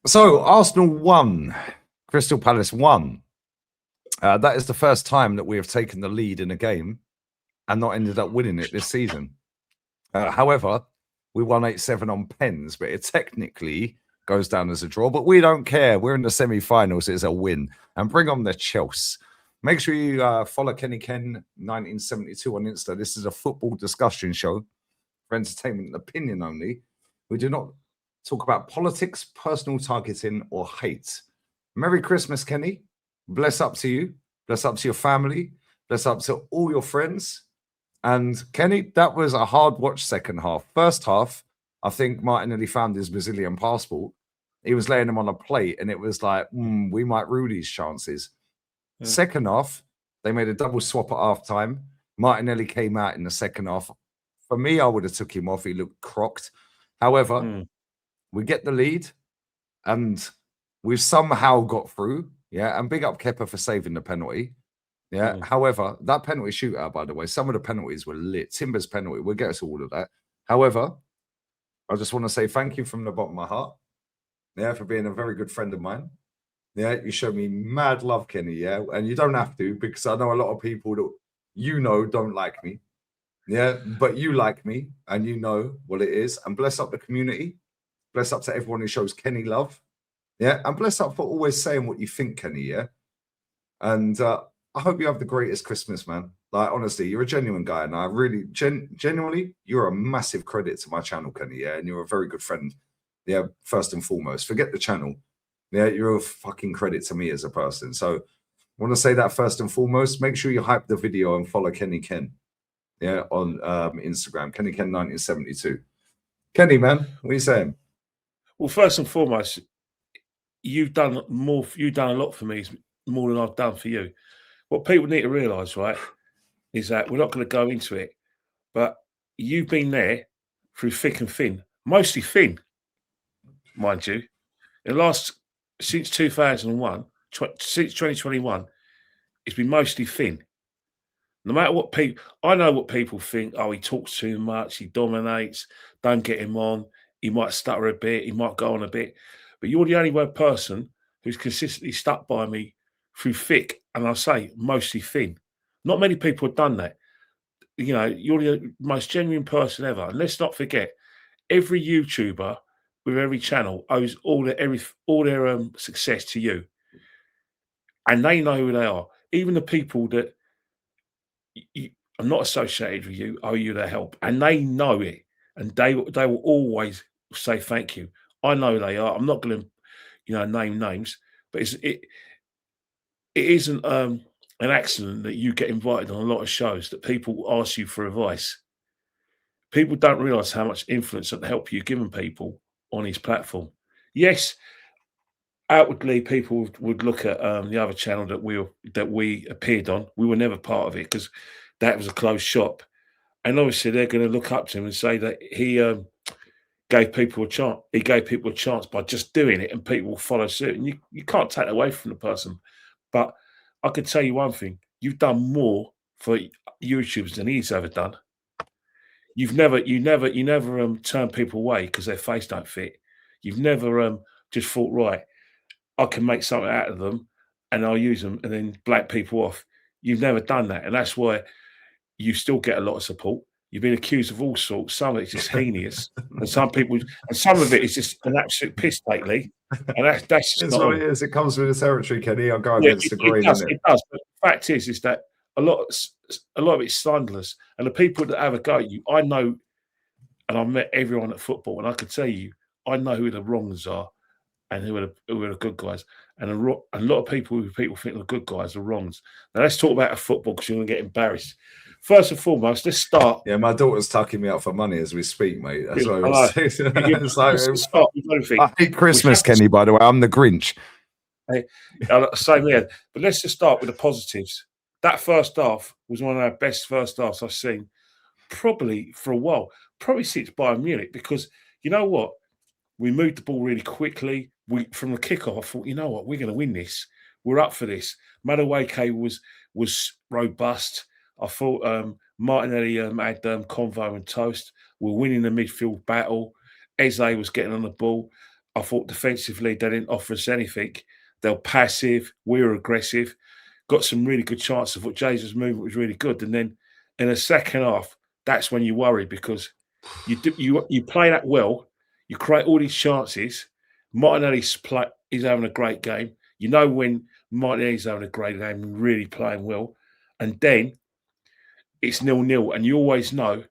So Arsenal won, Crystal Palace won. That is the first time that we have taken the lead in a game and not ended up winning it this season. However, we won 8-7 on pens, but it technically goes down as a draw. But we don't care. We're in the semi-finals. It's a win. And bring on the Chelsea. Make sure you follow Kenny Ken 1972 on Insta. This is a football discussion show for entertainment and opinion only. We do not talk about politics, personal targeting, or hate. Merry Christmas, Kenny. Bless up to you. Bless up to your family. Bless up to all your friends. And Kenny, that was a hard watch second half. First half, I think Martinelli found his Brazilian passport. He was laying him on a plate, and it was like, we might rue these chances. Yeah. Second half, they made a double swap at halftime. Martinelli came out in the second half. For me, I would have took him off. He looked crocked. However, we get the lead, and we've somehow got through. Yeah, and big up Kepa for saving the penalty. Yeah. However, that penalty shootout, by the way, some of the penalties were lit. Timber's penalty, we'll get to all of that. However, I just want to say thank you from the bottom of my heart. Yeah, for being a very good friend of mine. Yeah, you showed me mad love, Kenny. Yeah, and you don't have to, because I know a lot of people that don't like me. Yeah, but you like me, and you know what it is. And bless up the community. Bless up to everyone who shows Kenny love. Yeah, and bless up for always saying what you think, Kenny. Yeah, and I hope you have the greatest Christmas, man. Like, honestly, you're a genuine guy, and I really, genuinely, you're a massive credit to my channel, Kenny. Yeah, and you're a very good friend. Yeah, first and foremost, forget the channel. Yeah, you're a fucking credit to me as a person. So, I want to say that first and foremost. Make sure you hype the video and follow Kenny Ken. Yeah, on Instagram, Kenny Ken 1972. Kenny, man, what are you saying? Well, first and foremost, you've done more. You've done a lot for me, more than I've done for you. What people need to realise, right, is that we're not going to go into it, but you've been there through thick and thin, mostly thin, mind you. In the last, since 2001, since 2021, it's been mostly thin. No matter what people, I know what people think. Oh, he talks too much, he dominates, don't get him on, he might stutter a bit, he might go on a bit. But you're the only one person who's consistently stuck by me through thick, and I say mostly thin. Not many people have done that. You know, you're the most genuine person ever. And let's not forget, every YouTuber with every channel owes all their success to you. And they know who they are. Even the people that are not associated with you owe you their help, and they know it, and they will always say thank you. I know they are. I'm not going to, name names, but it isn't an accident that you get invited on a lot of shows that people ask you for advice. People don't realise how much influence and help you've given people on his platform. Yes, outwardly, people would look at the other channel that we appeared on. We were never part of it because that was a closed shop, and obviously they're going to look up to him and say that he gave people a chance. He gave people a chance by just doing it, and people will follow suit. And you can't take that away from the person. But I can tell you one thing: you've done more for YouTubers than he's ever done. You never turn people away because their face don't fit. You've never just thought, right, I can make something out of them and I'll use them and then black people off. You've never done that. And that's why you still get a lot of support. You've been accused of all sorts. Some of it's just heinous. And some of it is just an absolute piss take, Lee. And that's just what it is. It comes with the territory, Kenny. I'll go against the grain. It does. But the fact is that a lot of it's slanderous. And the people that have a go at you, I know, and I've met everyone at football, and I can tell you, I know who the wrongs are and who are the good guys. And a lot of people who think are good guys are wrongs. Now let's talk about football because you're going to get embarrassed. First and foremost, let's start. Yeah, my daughter's tucking me up for money as we speak, mate. That's what I it's like, I hate Christmas, Kenny, by the way. I'm the Grinch. Hey, same here. But let's just start with the positives. That first half was one of our best first halves I've seen probably for a while. Probably since Bayern Munich, because you know what? We moved the ball really quickly. From the kickoff, I thought, you know what? We're going to win this. We're up for this. Madueke was robust. I thought Martinelli had convo and toast. We're winning the midfield battle. Eze was getting on the ball. I thought defensively they didn't offer us anything. They were passive. We were aggressive. Got some really good chances. I thought Jesus' movement was really good. And then in the second half, that's when you worry because you play that well. You create all these chances. Martinelli's he's having a great game. You know when Martinelli's having a great game and really playing well. And then it's 0-0. And you always know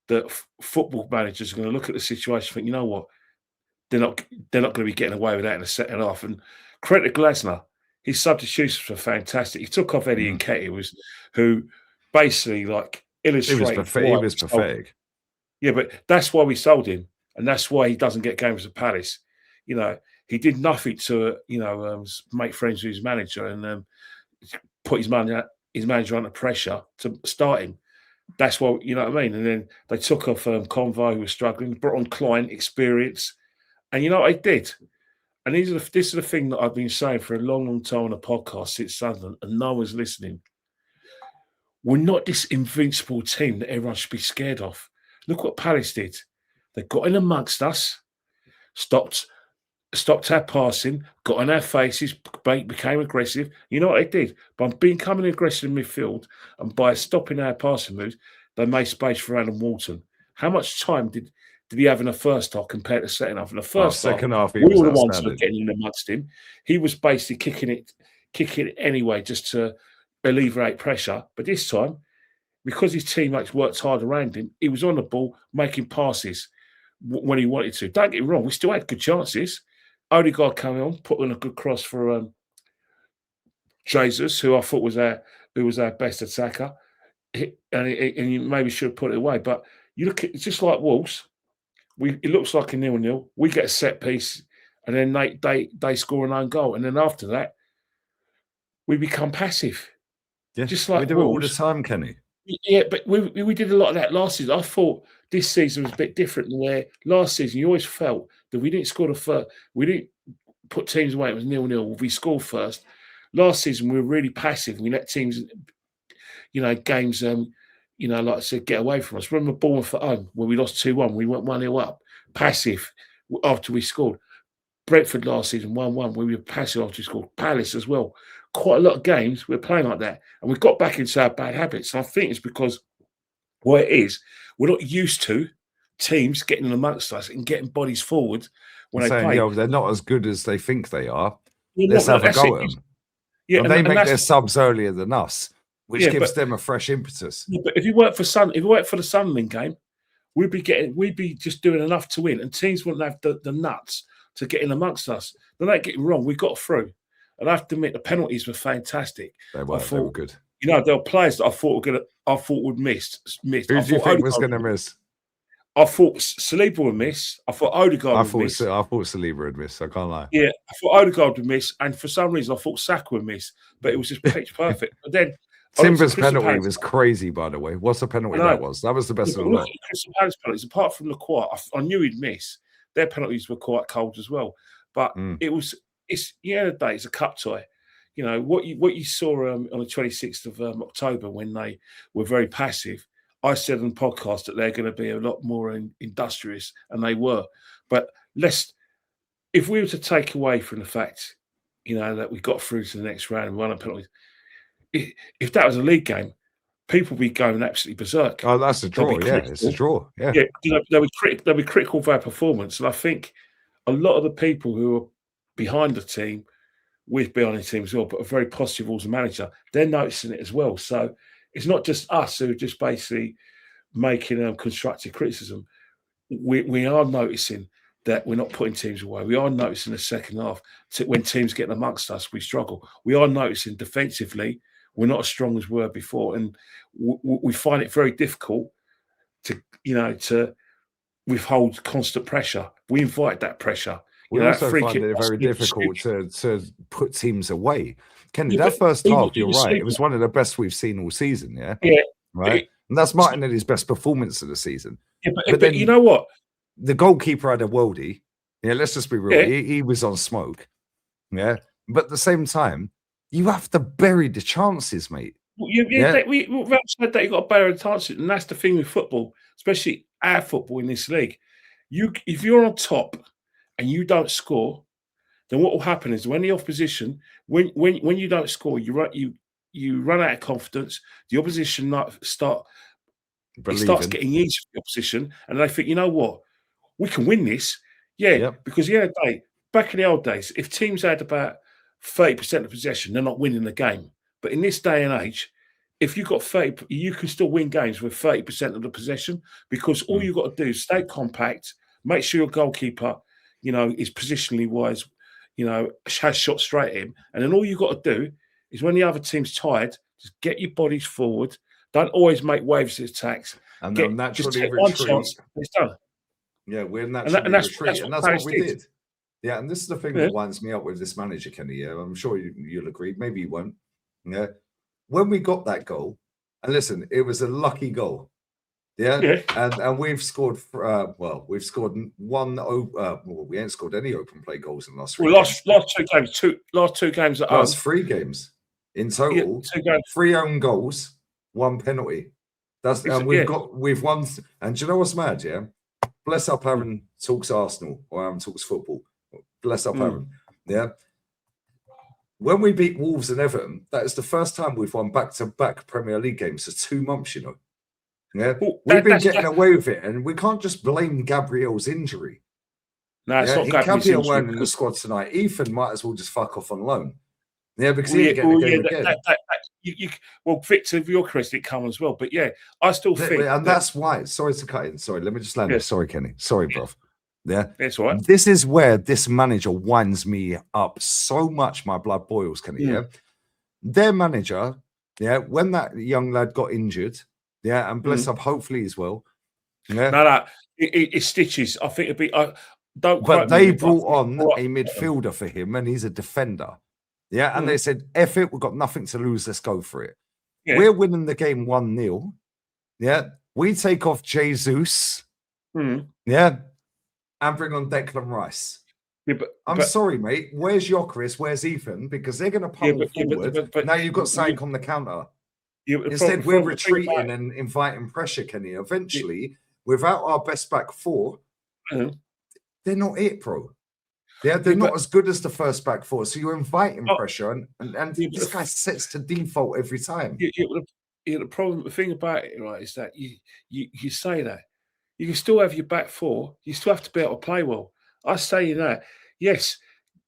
that football managers are going to look at the situation and think, you know what? They're not going to be getting away with that in the second half. And credit to Glasner, his substitutions were fantastic. He took off Eddie Nketiah, who basically like illustrated he was pathetic. Yeah, but that's why we sold him, and that's why he doesn't get games at Palace. You know, he did nothing to make friends with his manager and put his manager under pressure to start him. That's why, you know what I mean. And then they took off Convoy, who was struggling, brought on Klein, experience, and you know what they did. And this is the thing that I've been saying for a long, long time on the podcast since Sunderland, and no one's listening. We're not this invincible team that everyone should be scared of. Look what Palace did. They got in amongst us, stopped our passing, got on our faces, became aggressive. You know what they did? By becoming aggressive in midfield and by stopping our passing moves, they made space for Adam Walton. How much time did he have in the first half compared to the second half? In the first second half, we were the ones who were getting in amongst him. He was basically kicking it anyway just to alleviate pressure. But this time, because his teammates worked hard around him, he was on the ball making passes when he wanted to. Don't get me wrong, we still had good chances. Odegaard coming on, put in a good cross for Jesus, who I thought was our best attacker, and you maybe should have put it away. But you look at it's just like Wolves. It looks like a 0-0. We get a set piece, and then they score an own goal, and then after that, we become passive. Yeah, just like we do Wolves. it all the time, Kenny. Yeah, but we did a lot of that last season. I thought this season was a bit different than where last season you always felt that we didn't score the first. We didn't put teams away. It was 0-0. We scored first. Last season we were really passive. We let teams, games, like I said, get away from us. Remember Bournemouth at home where we lost 2-1. We went 1-0 up, passive after we scored. Brentford last season 1-1. We were passive after we scored. Palace as well. Quite a lot of games we're playing like that, and we got back into our bad habits. And I think it's because what it is, we're not used to teams getting in amongst us and getting bodies forward when they play. They're not as good as they think they are. Let's have a go at them. Yeah, and they make their subs earlier than us, which gives them a fresh impetus. Yeah, but if you work for the Sunderland game, we'd be just doing enough to win, and teams wouldn't have the nuts to get in amongst us. But don't get me wrong, we got through. And I have to admit, the penalties were fantastic. They were good. There were players that I thought would miss. Who do you think was going to miss? I thought Saliba would miss. I thought Odegaard would miss. I thought Saliba would miss. I can't lie. Yeah, I thought Odegaard would miss, and for some reason I thought Saka would miss. But it was just pitch perfect. But then Timber's penalty was crazy, by the way. What's the penalty that was? That was the best of the lot. Crystal Palace penalties, apart from Lacroix, I knew he'd miss. Their penalties were quite cold as well. But it's the end of the day, it's a cup tie. What you saw on the 26th of October when they were very passive. I said on the podcast that they're going to be a lot more industrious, and they were. But if we were to take away from the fact, that we got through to the next round and won a penalty, if that was a league game, people would be going absolutely berserk. Oh, that's a draw. Yeah, it's a draw. Yeah, they'll be critical of our performance, and I think a lot of the people who are behind the team, behind the team as well, but are very positive as a manager, they're noticing it as well. So it's not just us who are just basically making constructive criticism. We are noticing that we're not putting teams away. We are noticing the second half when teams get amongst us, we struggle. We are noticing defensively we're not as strong as we were before, and we find it very difficult to withhold constant pressure. We invite that pressure. We also find it very difficult to put teams away. Kenny, that first half, you're right. It was one of the best we've seen all season, yeah? Yeah. Right? And that's Martinelli's best performance of the season. Yeah, but then, you know what? The goalkeeper had a worldie. Yeah, let's just be real. Yeah. He was on smoke. Yeah. But at the same time, you have to bury the chances, mate. We've said that you've got to bury the chances. And that's the thing with football, especially our football in this league. If you're on top and you don't score, then what will happen is when the opposition, when you don't score, you run out of confidence. The opposition it starts getting easy for the opposition, and they think, you know what, we can win this. Yeah, Yep. because at the end of the day, back in the old days, if teams had about 30% of possession, they're not winning the game. But in this day and age, if you've got 30, you can still win games with 30% of the possession, because all you've got to do is stay compact, make sure your goalkeeper, is positionally wise, has shot straight at him. And then all you've got to do is when the other team's tired, just get your bodies forward. Don't always make waves of attacks. And they'll Just naturally take one retreat. chance, and it's done. Yeah, we're And naturally that's retreat. And what that's what we Paris did. Yeah, and this is the thing Yeah. that winds me up with this manager, Kenny. Yeah, I'm sure you'll agree. Maybe you won't. Yeah. When we got that goal, and listen, it was a lucky goal. Yeah. And we've scored, we've scored we ain't scored any open play goals in the last 3 games. Last two games at home. Last 3 games. In total, 3 own goals, 1 penalty. We've won. And do you know what's mad? Yeah. Bless up Aaron talks Arsenal or Aaron talks football. Bless up Aaron. Yeah. When we beat Wolves and Everton, that is the first time we've won back-to-back Premier League games for 2 months, you know. Yeah. We've been getting away with it, and we can't just blame Gabriel's injury. No, it's not Gabriel's Gabriel injury. weren't in the squad tonight. Ethan might as well just fuck off on loan. Yeah, because he ain't getting the game again. Victor, your critic come as well. But yeah, I still think. And that's why. Sorry to cut in. Sorry, let me just land this. Sorry, Kenny. Sorry, bruv. Yeah. That's all right. This is where this manager winds me up so much, my blood boils, Kenny. Yeah. Their manager, when that young lad got injured, and bless up, hopefully as well. Yeah. No, it stitches. I think it'd be. But they brought on a midfielder for him, and he's a defender. Yeah, and they said, F it, we've got nothing to lose, let's go for it. Yeah. We're winning the game 1-0. Yeah, we take off Jesus. Yeah, and bring on Declan Rice. Yeah, I'm sorry, mate. Where's Jokeris? Where's Ethan? Because they're going to pummel forward. But now you've got Sank on the counter. Instead, we're retreating and inviting pressure, Kenny. Eventually, without our best back 4, they're not it, bro. They're not as good as the first back 4. So you're inviting pressure, and this guy sets to default every time. The thing about it, right, is that you say that you can still have your back 4. You still have to be able to play well. I say that. Yes,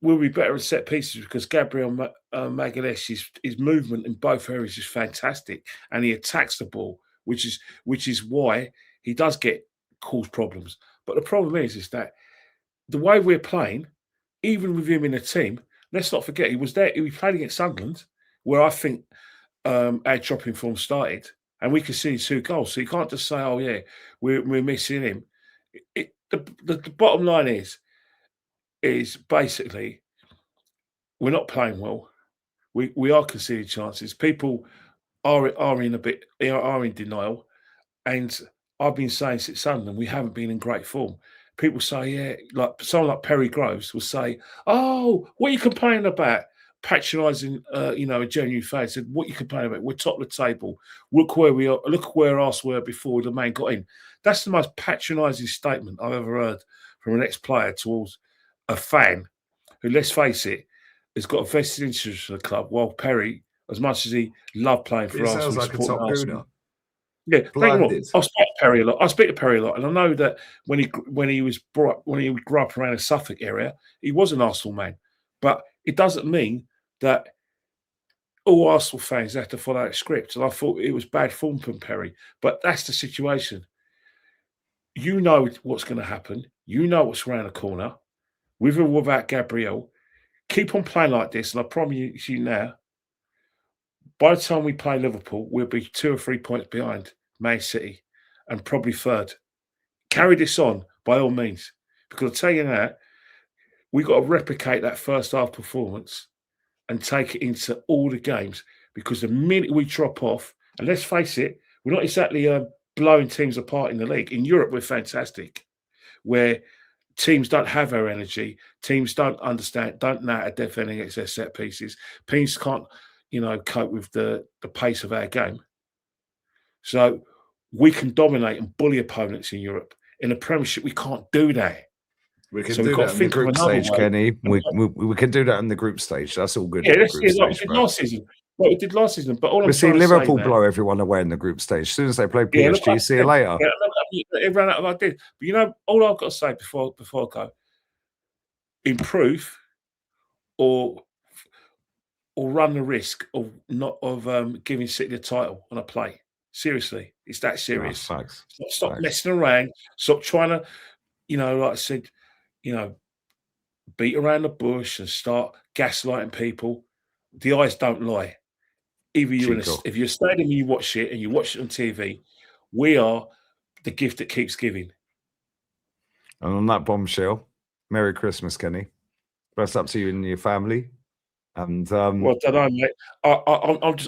we'll be better at set pieces because Gabriel Magalhaes, his movement in both areas is fantastic, and he attacks the ball, which is why he does cause problems. But the problem is that the way we're playing, even with him in the team, let's not forget he was there. He played against Sunderland, where I think our dropping form started, and we could see 2 goals. So you can't just say, "Oh yeah, we're missing him." The bottom line is basically we're not playing well. We are conceding chances. People are in denial, and I've been saying since Sunderland we haven't been in great form. People say, like someone like Perry Groves will say, "Oh, what are you complaining about?" Patronising, a genuine fan. Said, "What are you complaining about? We're top of the table. Look where we are. Look where us were before the man got in." That's the most patronising statement I've ever heard from an ex-player towards a fan who, let's face it, has got a vested interest in the club. While Perry, as much as he loved playing for Arsenal, sounds like a top gooner. Yeah, I speak to Perry a lot. And I know that when he grew up around the Suffolk area, he was an Arsenal man. But it doesn't mean that all Arsenal fans have to follow that script. And I thought it was bad form from Perry. But that's the situation. You know what's going to happen. You know what's around the corner. With or without Gabriel, keep on playing like this, and I promise you now, by the time we play Liverpool, we'll be 2 or 3 points behind Man City and probably 3rd. Carry this on by all means, because I'll tell you now, we've got to replicate that first half performance and take it into all the games, because the minute we drop off, and let's face it, we're not exactly blowing teams apart in the league. In Europe, we're fantastic, where teams don't have our energy. Teams don't understand, don't know how to defend against their set pieces. Teams can't, cope with the pace of our game. So we can dominate and bully opponents in Europe. In the Premiership, we can't do that. We can So we've do got that to in the think of group another stage, way. Kenny. We can do that in the group stage. That's all good Yeah, in the let's group see like we stage, did bro. last season. Like we did last season. But all I'm We see trying to say, Liverpool man, blow everyone away in the group stage. As soon as they play yeah, look, PSG, see you later. yeah, look, it ran out of ideas. But you know, all I've got to say before I go, improve or run the risk of not giving City the title on a play. Seriously, it's that No, serious. facts. Stop Facts. messing around. Stop trying to, like I said, beat around the bush and start gaslighting people. The eyes don't lie. Either Chico. if you're a stadium and you watch it and you watch it on TV, we are the gift that keeps giving. And on that bombshell, Merry Christmas, Kenny. Best up to you and your family. And Well, I don't know, mate.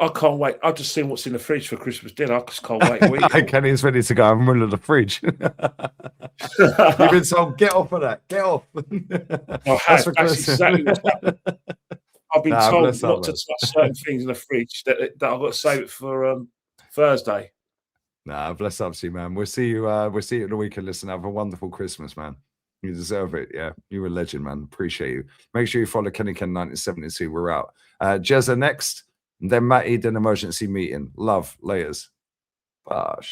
I can't wait. I've just seen what's in the fridge for Christmas dinner. I just can't wait to eat it. Kenny's ready to go. I'm in the fridge. You've been told, get off of that. Get off. That's exactly what's happened. I've been told not to touch certain things in the fridge that I've got to save it for Thursday. Nah, bless up to you, man. We'll see you at the weekend. Listen, have a wonderful Christmas, man. You deserve it. Yeah, you're a legend, man. Appreciate you. Make sure you follow Kenny Ken 1972. We're out. Jezza next, and then Matty, then emergency meeting. Love, laters. Bosh.